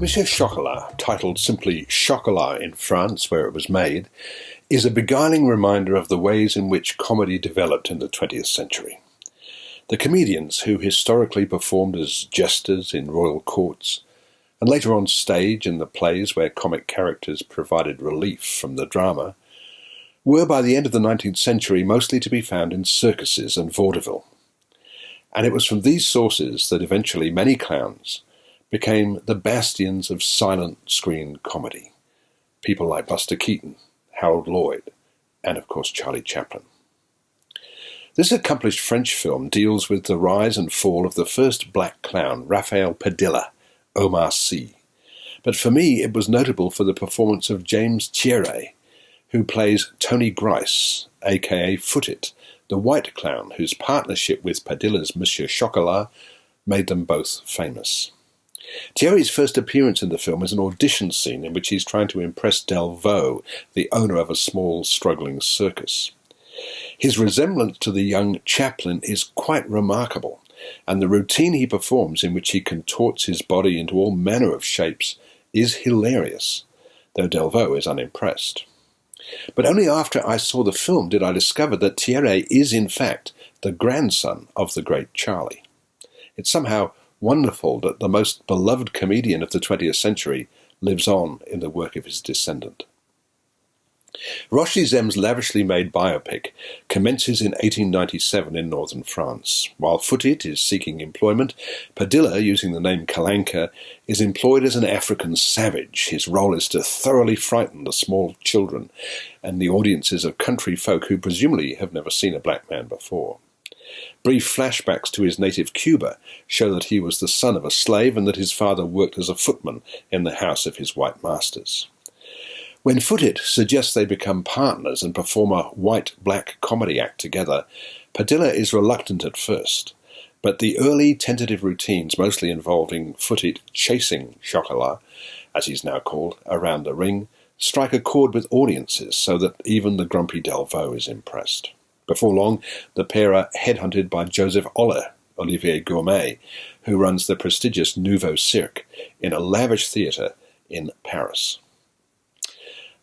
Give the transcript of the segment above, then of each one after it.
Monsieur Chocolat, titled simply Chocolat in France, where it was made, is a beguiling reminder of the ways in which comedy developed in the 20th century. The comedians who historically performed as jesters in royal courts, and later on stage in the plays where comic characters provided relief from the drama, were by the end of the 19th century mostly to be found in circuses and vaudeville. And it was from these sources that eventually many clowns became the bastions of silent screen comedy. People like Buster Keaton, Harold Lloyd, and of course Charlie Chaplin. This accomplished French film deals with the rise and fall of the first black clown, Raphael Padilla, Omar Sy. But for me, it was notable for the performance of James Thierry, who plays Tony Grice, aka Foot-It, the white clown whose partnership with Padilla's Monsieur Chocolat made them both famous. Thierry's first appearance in the film is an audition scene in which he's trying to impress Delvaux, the owner of a small, struggling circus. His resemblance to the young Chaplin is quite remarkable, and the routine he performs in which he contorts his body into all manner of shapes is hilarious, though Delvaux is unimpressed. But only after I saw the film did I discover that Thierry is in fact the grandson of the great Charlie. It's somehow wonderful that the most beloved comedian of the 20th century lives on in the work of his descendant. Roche Dizem's lavishly made biopic commences in 1897 in northern France. While Foot-It is seeking employment, Padilla, using the name Kalanka, is employed as an African savage. His role is to thoroughly frighten the small children and the audiences of country folk who presumably have never seen a black man before. Brief flashbacks to his native Cuba show that he was the son of a slave and that his father worked as a footman in the house of his white masters. When Foot-It suggests they become partners and perform a white-black comedy act together, Padilla is reluctant at first, but the early tentative routines, mostly involving Foot-It chasing Chocolat, as he's now called, around the ring, strike a chord with audiences so that even the grumpy Delvaux is impressed. Before long, the pair are headhunted by Joseph Olivier Gourmet, who runs the prestigious Nouveau Cirque in a lavish theatre in Paris.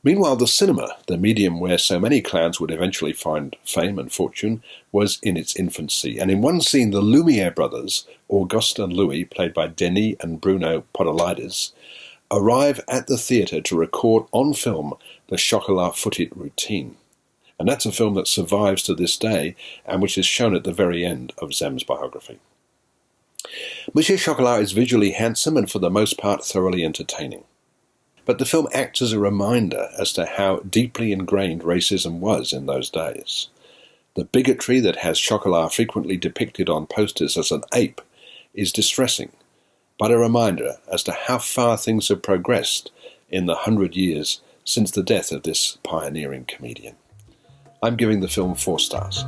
Meanwhile, the cinema, the medium where so many clowns would eventually find fame and fortune, was in its infancy. And in one scene, the Lumiere brothers, Auguste and Louis, played by Denis and Bruno Podolides, arrive at the theatre to record on film the Chocolat Foot-It routine. And that's a film that survives to this day and which is shown at the very end of Zem's biography. Monsieur Chocolat is visually handsome and for the most part thoroughly entertaining. But the film acts as a reminder as to how deeply ingrained racism was in those days. The bigotry that has Chocolat frequently depicted on posters as an ape is distressing, but a reminder as to how far things have progressed in the 100 years since the death of this pioneering comedian. I'm giving the film 4 stars.